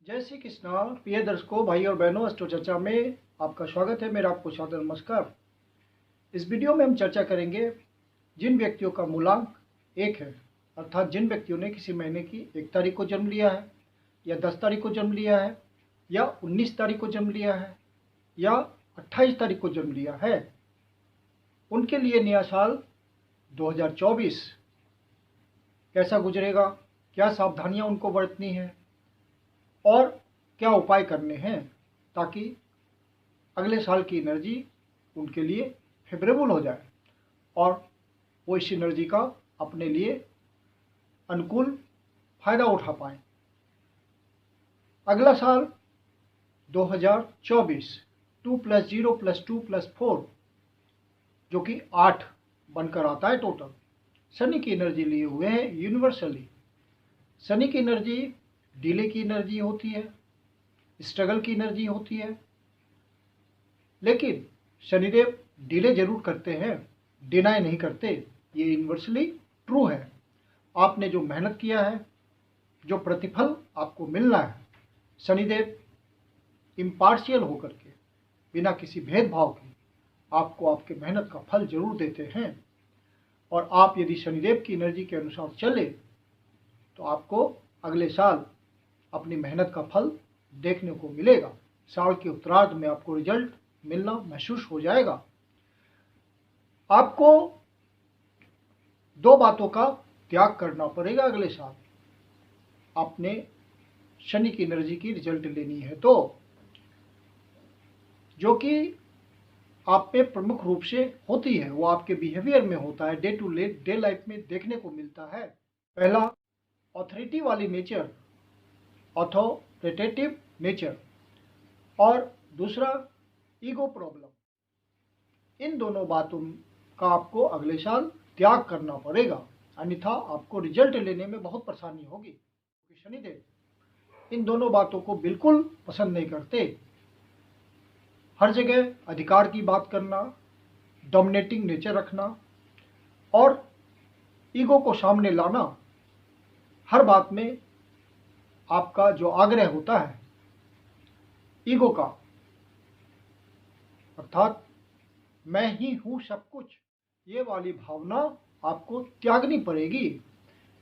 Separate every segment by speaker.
Speaker 1: जय श्री कृष्णा। प्रिय दर्शकों, भाई और बहनों, अस्ट्रो चर्चा में आपका स्वागत है। मेरा आपको सादर नमस्कार। इस वीडियो में हम चर्चा करेंगे जिन व्यक्तियों का मूलांक 1 है, अर्थात जिन व्यक्तियों ने किसी महीने की 1 तारीख को जन्म लिया है या 10 तारीख को जन्म लिया है या 19 तारीख को जन्म लिया है या 28 तारीख को जन्म लिया है, उनके लिए नया साल 2024 कैसा गुजरेगा, क्या सावधानियां उनको बरतनी है और क्या उपाय करने हैं ताकि अगले साल की एनर्जी उनके लिए फेवरेबल हो जाए और वो इस एनर्जी का अपने लिए अनुकूल फायदा उठा पाए। अगला साल 2024 2 + 0 + 2 + 4 जो कि 8 बनकर आता है टोटल, शनि की एनर्जी लिए हुए हैं। यूनिवर्सली शनि की एनर्जी डिले की एनर्जी होती है, स्ट्रगल की एनर्जी होती है, लेकिन शनिदेव डिले जरूर करते हैं, डिनाई नहीं करते। ये यूनिवर्सली ट्रू है। आपने जो मेहनत किया है, जो प्रतिफल आपको मिलना है, शनिदेव इम्पार्शियल होकर के, बिना किसी भेदभाव के आपको आपके मेहनत का फल जरूर देते हैं। और आप यदि शनिदेव की एनर्जी के अनुसार चले तो आपको अगले साल अपनी मेहनत का फल देखने को मिलेगा। साल के उत्तरार्ध में आपको रिजल्ट मिलना महसूस हो जाएगा। आपको 2 बातों का त्याग करना पड़ेगा अगले साल। आपने शनि की एनर्जी की रिजल्ट लेनी है तो, जो कि आप पे प्रमुख रूप से होती है, वो आपके बिहेवियर में होता है, डे टू डे लाइफ में देखने को मिलता है। पहला, ऑथोरिटी वाली नेचर, ऑथोरिटेटिव नेचर, और दूसरा ईगो प्रॉब्लम। इन दोनों बातों का आपको अगले साल त्याग करना पड़ेगा, अन्यथा आपको रिजल्ट लेने में बहुत परेशानी होगी। क्योंकि शनिदेव इन दोनों बातों को बिल्कुल पसंद नहीं करते। हर जगह अधिकार की बात करना, डोमिनेटिंग नेचर रखना और ईगो को सामने लाना, हर बात में आपका जो आग्रह होता है ईगो का, अर्थात मैं ही हूं सब कुछ, ये वाली भावना आपको त्यागनी पड़ेगी।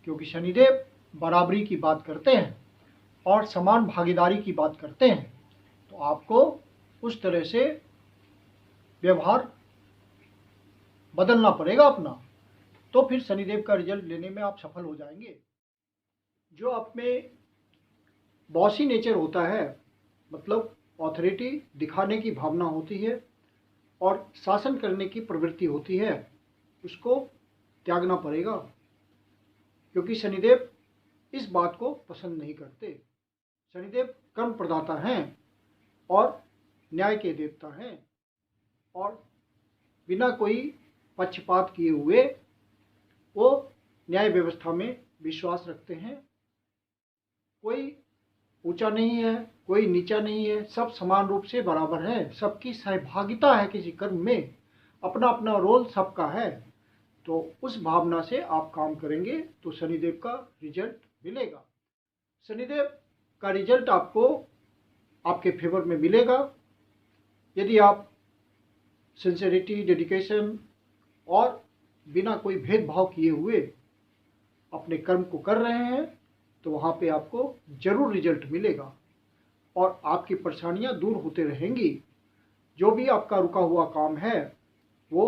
Speaker 1: क्योंकि शनिदेव बराबरी की बात करते हैं और समान भागीदारी की बात करते हैं, तो आपको उस तरह से व्यवहार बदलना पड़ेगा अपना, तो फिर शनिदेव का रिजल्ट लेने में आप सफल हो जाएंगे। जो आप में बॉसी नेचर होता है, मतलब ऑथोरिटी दिखाने की भावना होती है और शासन करने की प्रवृत्ति होती है, उसको त्यागना पड़ेगा। क्योंकि शनिदेव इस बात को पसंद नहीं करते। शनिदेव कर्म प्रदाता हैं और न्याय के देवता हैं और बिना कोई पक्षपात किए हुए वो न्याय व्यवस्था में विश्वास रखते हैं। कोई ऊंचा नहीं है, कोई नीचा नहीं है, सब समान रूप से बराबर है, सबकी सहभागिता है किसी कर्म में, अपना अपना रोल सबका है। तो उस भावना से आप काम करेंगे तो शनिदेव का रिजल्ट मिलेगा। शनिदेव का रिजल्ट आपको आपके फेवर में मिलेगा यदि आप सिंसियरिटी, डेडिकेशन और बिना कोई भेदभाव किए हुए अपने कर्म को कर रहे हैं, तो वहाँ पे आपको जरूर रिजल्ट मिलेगा और आपकी परेशानियाँ दूर होते रहेंगी। जो भी आपका रुका हुआ काम है वो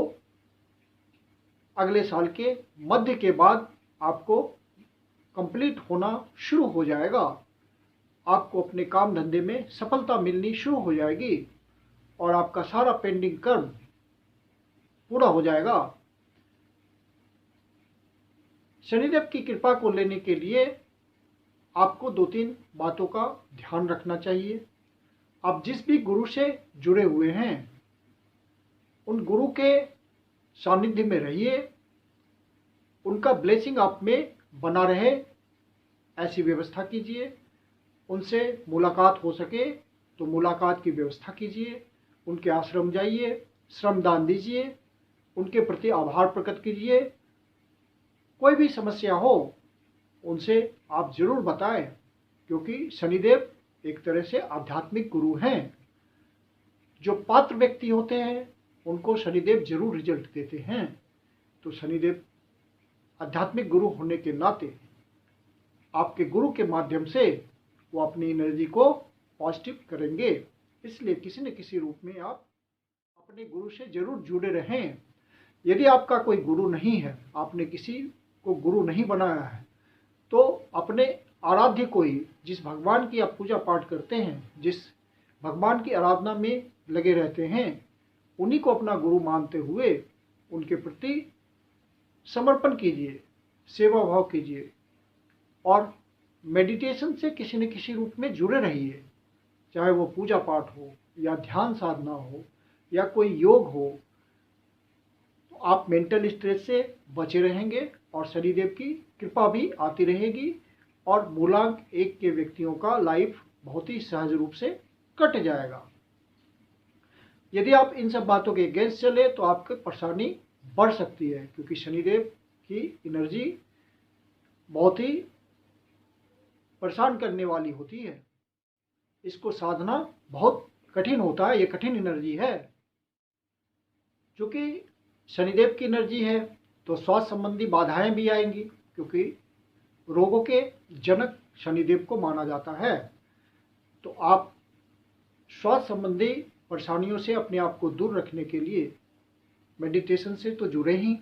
Speaker 1: अगले साल के मध्य के बाद आपको कंप्लीट होना शुरू हो जाएगा। आपको अपने काम धंधे में सफलता मिलनी शुरू हो जाएगी और आपका सारा पेंडिंग कर्म पूरा हो जाएगा। शनिदेव की कृपा को लेने के लिए आपको 2-3 बातों का ध्यान रखना चाहिए। आप जिस भी गुरु से जुड़े हुए हैं उन गुरु के सानिध्य में रहिए, उनका ब्लेसिंग आप में बना रहे ऐसी व्यवस्था कीजिए। उनसे मुलाकात हो सके तो मुलाकात की व्यवस्था कीजिए, उनके आश्रम जाइए, श्रमदान दीजिए, उनके प्रति आभार प्रकट कीजिए। कोई भी समस्या हो उनसे आप जरूर बताएं, क्योंकि शनिदेव एक तरह से आध्यात्मिक गुरु हैं। जो पात्र व्यक्ति होते हैं उनको शनिदेव जरूर रिजल्ट देते हैं। तो शनिदेव आध्यात्मिक गुरु होने के नाते आपके गुरु के माध्यम से वो अपनी एनर्जी को पॉजिटिव करेंगे। इसलिए किसी न किसी रूप में आप अपने गुरु से जरूर जुड़े रहें। यदि आपका कोई गुरु नहीं है, आपने किसी को गुरु नहीं बनाया है, तो अपने आराध्य को ही, जिस भगवान की आप पूजा पाठ करते हैं, जिस भगवान की आराधना में लगे रहते हैं, उन्हीं को अपना गुरु मानते हुए उनके प्रति समर्पण कीजिए, सेवा भाव कीजिए और मेडिटेशन से किसी न किसी रूप में जुड़े रहिए। चाहे वो पूजा पाठ हो या ध्यान साधना हो या कोई योग हो, तो आप मेंटल स्ट्रेस से बचे रहेंगे और शनिदेव की कृपा भी आती रहेगी और मूलांक 1 के व्यक्तियों का लाइफ बहुत ही सहज रूप से कट जाएगा। यदि आप इन सब बातों के अगेंस्ट चले तो आपकी परेशानी बढ़ सकती है, क्योंकि शनिदेव की एनर्जी बहुत ही परेशान करने वाली होती है। इसको साधना बहुत कठिन होता है। ये कठिन एनर्जी है। चूँकि शनिदेव की एनर्जी है तो स्वास्थ्य संबंधी बाधाएं भी आएंगी, क्योंकि रोगों के जनक शनिदेव को माना जाता है। तो आप स्वास्थ्य संबंधी परेशानियों से अपने आप को दूर रखने के लिए मेडिटेशन से तो जुड़े ही,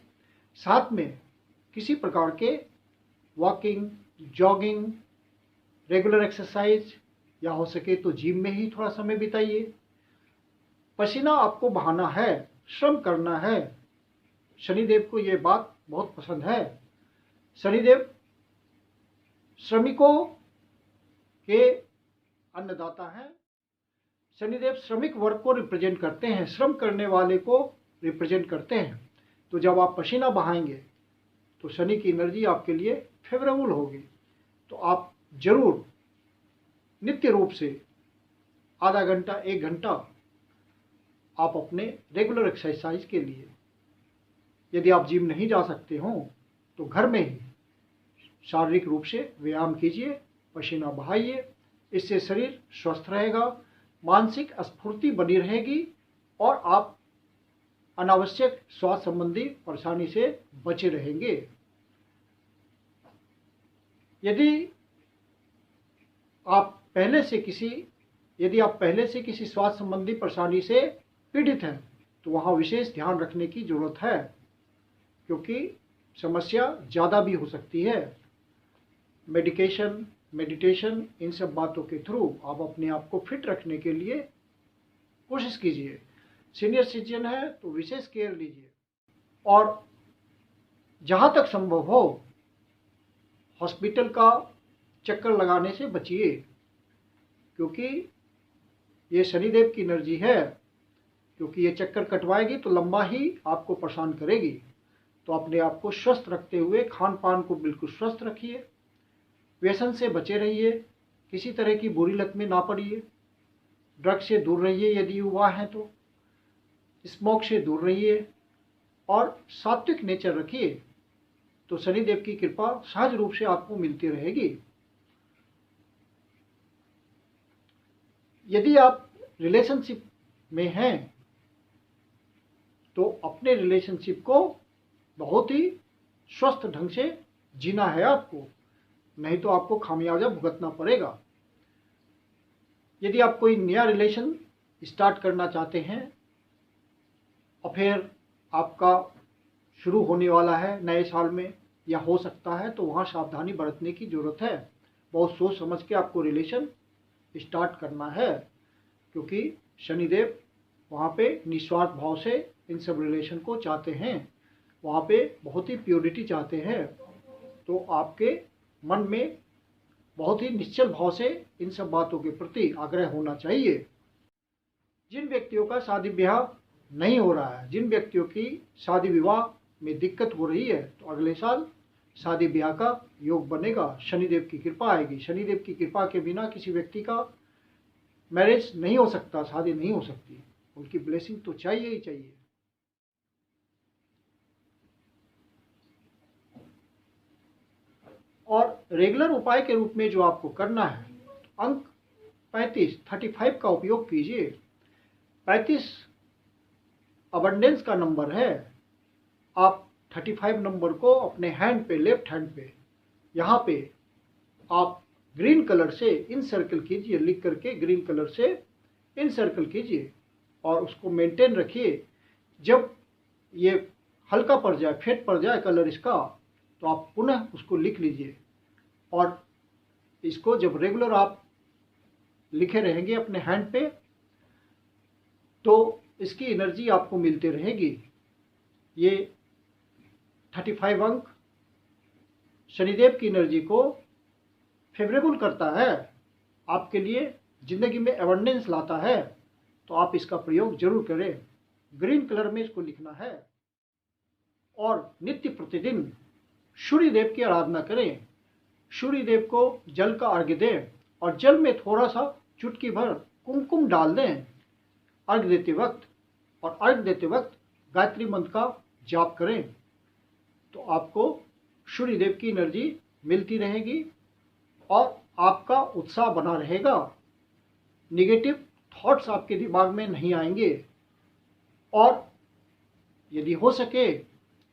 Speaker 1: साथ में किसी प्रकार के वॉकिंग, जॉगिंग, रेगुलर एक्सरसाइज या हो सके तो जिम में ही थोड़ा समय बिताइए। पसीना आपको बहाना है, श्रम करना है। शनिदेव को ये बात बहुत पसंद है। शनिदेव श्रमिकों के अन्नदाता हैं। शनिदेव श्रमिक वर्ग को रिप्रेजेंट करते हैं, श्रम करने वाले को रिप्रेजेंट करते हैं। तो जब आप पसीना बहाएंगे तो शनि की एनर्जी आपके लिए फेवरेबल होगी। तो आप जरूर नित्य रूप से आधा घंटा 1 घंटा आप अपने रेगुलर एक्सरसाइज के लिए, यदि आप जिम नहीं जा सकते हो तो घर में ही शारीरिक रूप से व्यायाम कीजिए, पसीना बहाइए। इससे शरीर स्वस्थ रहेगा, मानसिक स्फूर्ति बनी रहेगी और आप अनावश्यक स्वास्थ्य संबंधी परेशानी से बचे रहेंगे। यदि आप पहले से किसी स्वास्थ्य संबंधी परेशानी से पीड़ित हैं तो वहाँ विशेष ध्यान रखने की जरूरत है, क्योंकि समस्या ज़्यादा भी हो सकती है। मेडिटेशन इन सब बातों के थ्रू आप अपने आप को फिट रखने के लिए कोशिश कीजिए। सीनियर सिटीजन है तो विशेष केयर लीजिए और जहाँ तक संभव हो हॉस्पिटल का चक्कर लगाने से बचिए, क्योंकि ये शनिदेव की एनर्जी है। क्योंकि ये चक्कर कटवाएगी तो लंबा ही आपको परेशान करेगी। तो अपने आप को स्वस्थ रखते हुए खान पान को बिल्कुल स्वस्थ रखिए, व्यसन से बचे रहिए, किसी तरह की बुरी लत में ना पड़िए, ड्रग से दूर रहिए यदि युवा हैं तो, स्मोक से दूर रहिए और सात्विक नेचर रखिए। तो शनिदेव की कृपा सहज रूप से आपको मिलती रहेगी। यदि आप रिलेशनशिप में हैं तो अपने रिलेशनशिप को बहुत ही स्वस्थ ढंग से जीना है आपको, नहीं तो आपको खामियाजा भुगतना पड़ेगा। यदि आप कोई नया रिलेशन स्टार्ट करना चाहते हैं, अफेयर आपका शुरू होने वाला है नए साल में या हो सकता है, तो वहाँ सावधानी बरतने की ज़रूरत है। बहुत सोच समझ के आपको रिलेशन स्टार्ट करना है, क्योंकि शनिदेव वहाँ पे निस्वार्थ भाव से इन सब रिलेशन को चाहते हैं, वहाँ पे बहुत ही प्योरिटी चाहते हैं। तो आपके मन में बहुत ही निश्चल भाव से इन सब बातों के प्रति आग्रह होना चाहिए। जिन व्यक्तियों का शादी ब्याह नहीं हो रहा है, जिन व्यक्तियों की शादी विवाह में दिक्कत हो रही है, तो अगले साल शादी ब्याह का योग बनेगा। शनिदेव की कृपा आएगी। शनिदेव की कृपा के बिना किसी व्यक्ति का मैरिज नहीं हो सकता, शादी नहीं हो सकती। उनकी ब्लेसिंग तो चाहिए ही चाहिए। और रेगुलर उपाय के रूप में जो आपको करना है, अंक 35 का उपयोग कीजिए। 35 अबंडेंस का नंबर है। आप 35 नंबर को अपने हैंड पे, लेफ्ट हैंड पे, यहाँ पे आप ग्रीन कलर से इन सर्कल कीजिए, लिख करके ग्रीन कलर से इन सर्कल कीजिए और उसको मेंटेन रखिए। जब ये हल्का पड़ जाए, फेड पड़ जाए कलर इसका, तो आप पुनः उसको लिख लीजिए। और इसको जब रेगुलर आप लिखे रहेंगे अपने हैंड पे, तो इसकी एनर्जी आपको मिलती रहेगी। ये 35 अंक शनिदेव की एनर्जी को फेवरेबल करता है, आपके लिए जिंदगी में एबंडेंस लाता है। तो आप इसका प्रयोग जरूर करें। ग्रीन कलर में इसको लिखना है। और नित्य प्रतिदिन सूर्य देव की आराधना करें। सूर्य देव को जल का अर्घ्य दें और जल में थोड़ा सा चुटकी भर कुमकुम डाल दें अर्घ्य देते वक्त। और अर्घ्य देते वक्त गायत्री मंत्र का जाप करें, तो आपको सूर्य देव की एनर्जी मिलती रहेगी और आपका उत्साह बना रहेगा। नेगेटिव थॉट्स आपके दिमाग में नहीं आएंगे। और यदि हो सके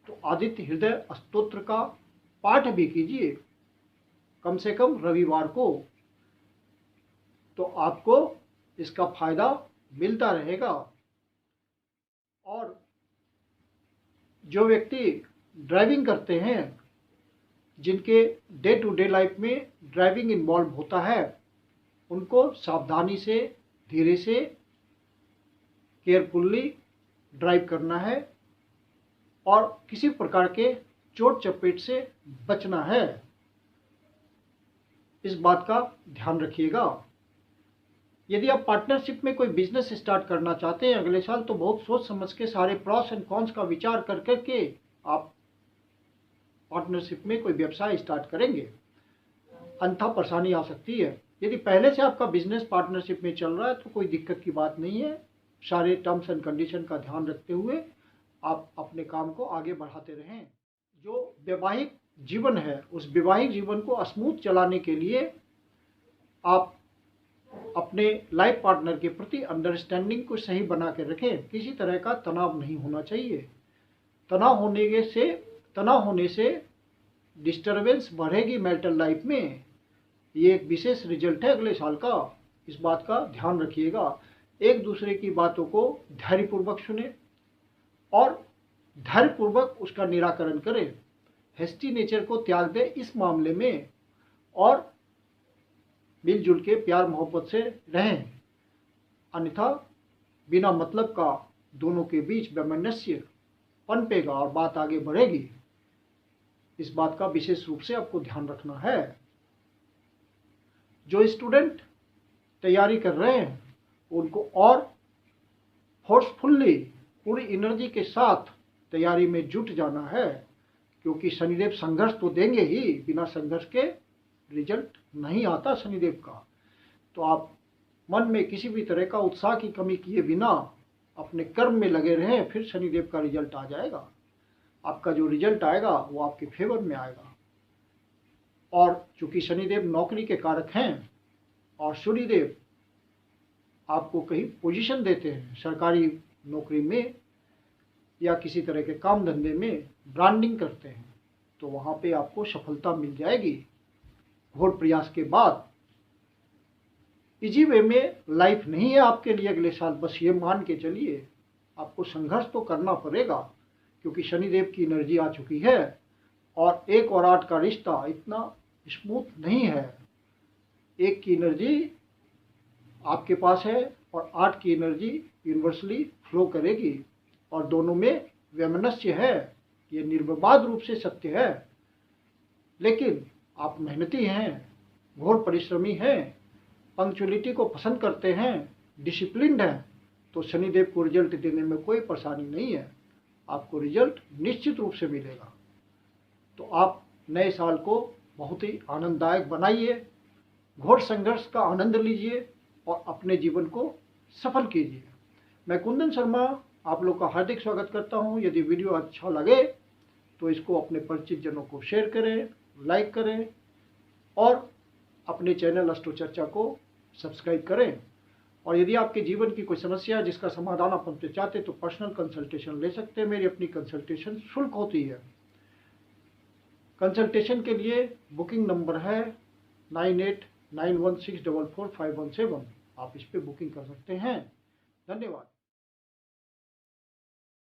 Speaker 1: तो आदित्य हृदय स्तोत्र का पाठ भी कीजिए, कम से कम रविवार को, तो आपको इसका फायदा मिलता रहेगा। और जो व्यक्ति ड्राइविंग करते हैं, जिनके डे टू डे लाइफ में ड्राइविंग इन्वॉल्व होता है, उनको सावधानी से, धीरे से, केयरफुल्ली ड्राइव करना है और किसी प्रकार के चोट चपेट से बचना है। इस बात का ध्यान रखिएगा। यदि आप पार्टनरशिप में कोई बिजनेस स्टार्ट करना चाहते हैं अगले साल, तो बहुत सोच समझ के सारे प्रॉस एंड कॉन्स का विचार कर करके आप पार्टनरशिप में कोई व्यवसाय स्टार्ट करेंगे, अन्यथा परेशानी आ सकती है। यदि पहले से आपका बिजनेस पार्टनरशिप में चल रहा है तो कोई दिक्कत की बात नहीं है। सारे टर्म्स एंड कंडीशन का ध्यान रखते हुए आप अपने काम को आगे बढ़ाते रहें। जो वैवाहिक जीवन है, उस वैवाहिक जीवन को स्मूथ चलाने के लिए आप अपने लाइफ पार्टनर के प्रति अंडरस्टैंडिंग को सही बना के रखें। किसी तरह का तनाव नहीं होना चाहिए। तनाव होने से डिस्टरबेंस बढ़ेगी मैरिटल लाइफ में। ये एक विशेष रिजल्ट है अगले साल का। इस बात का ध्यान रखिएगा। एक दूसरे की बातों को धैर्यपूर्वक सुने और धैर्यपूर्वक उसका निराकरण करें। हेस्टी नेचर को त्याग दें इस मामले में और मिलजुल के प्यार मोहब्बत से रहें, अन्यथा बिना मतलब का दोनों के बीच वैमनस्य पनपेगा और बात आगे बढ़ेगी। इस बात का विशेष रूप से आपको ध्यान रखना है। जो स्टूडेंट तैयारी कर रहे हैं उनको और फोर्सफुल्ली पूरी एनर्जी के साथ तैयारी में जुट जाना है, क्योंकि शनिदेव संघर्ष तो देंगे ही, बिना संघर्ष के रिजल्ट नहीं आता शनिदेव का। तो आप मन में किसी भी तरह का उत्साह की कमी किए बिना अपने कर्म में लगे रहें, फिर शनिदेव का रिजल्ट आ जाएगा। आपका जो रिजल्ट आएगा वो आपके फेवर में आएगा। और चूंकि शनिदेव नौकरी के कारक हैं और सूर्यदेव आपको कहीं पोजीशन देते हैं सरकारी नौकरी में या किसी तरह के काम धंधे में, ब्रांडिंग करते हैं, तो वहाँ पे आपको सफलता मिल जाएगी घोर प्रयास के बाद। इजी वे में लाइफ नहीं है आपके लिए अगले साल, बस ये मान के चलिए। आपको संघर्ष तो करना पड़ेगा, क्योंकि शनिदेव की एनर्जी आ चुकी है और 1 और 8 का रिश्ता इतना स्मूथ नहीं है। 1 की एनर्जी आपके पास है और 8 की एनर्जी यूनिवर्सली फ्लो करेगी और दोनों में वैमनस्य है। ये निर्विवाद रूप से सत्य है। लेकिन आप मेहनती हैं, घोर परिश्रमी हैं, पंक्चुअलिटी को पसंद करते हैं, डिसिप्लिन्ड हैं, तो शनिदेव को रिजल्ट देने में कोई परेशानी नहीं है। आपको रिजल्ट निश्चित रूप से मिलेगा। तो आप नए साल को बहुत ही आनंददायक बनाइए, घोर संघर्ष का आनंद लीजिए और अपने जीवन को सफल कीजिए। मैं कुंदन शर्मा आप लोग का हार्दिक स्वागत करता हूं। यदि वीडियो अच्छा लगे तो इसको अपने परिचित जनों को शेयर करें, लाइक करें और अपने चैनल अष्टो चर्चा को सब्सक्राइब करें। और यदि आपके जीवन की कोई समस्या है जिसका समाधान आप हमसे चाहते तो पर्सनल कंसल्टेशन ले सकते हैं। मेरी अपनी कंसल्टेशन शुल्क होती है। कंसल्टेशन के लिए बुकिंग नंबर है 9891644517। आप इस पर बुकिंग कर सकते हैं। धन्यवाद।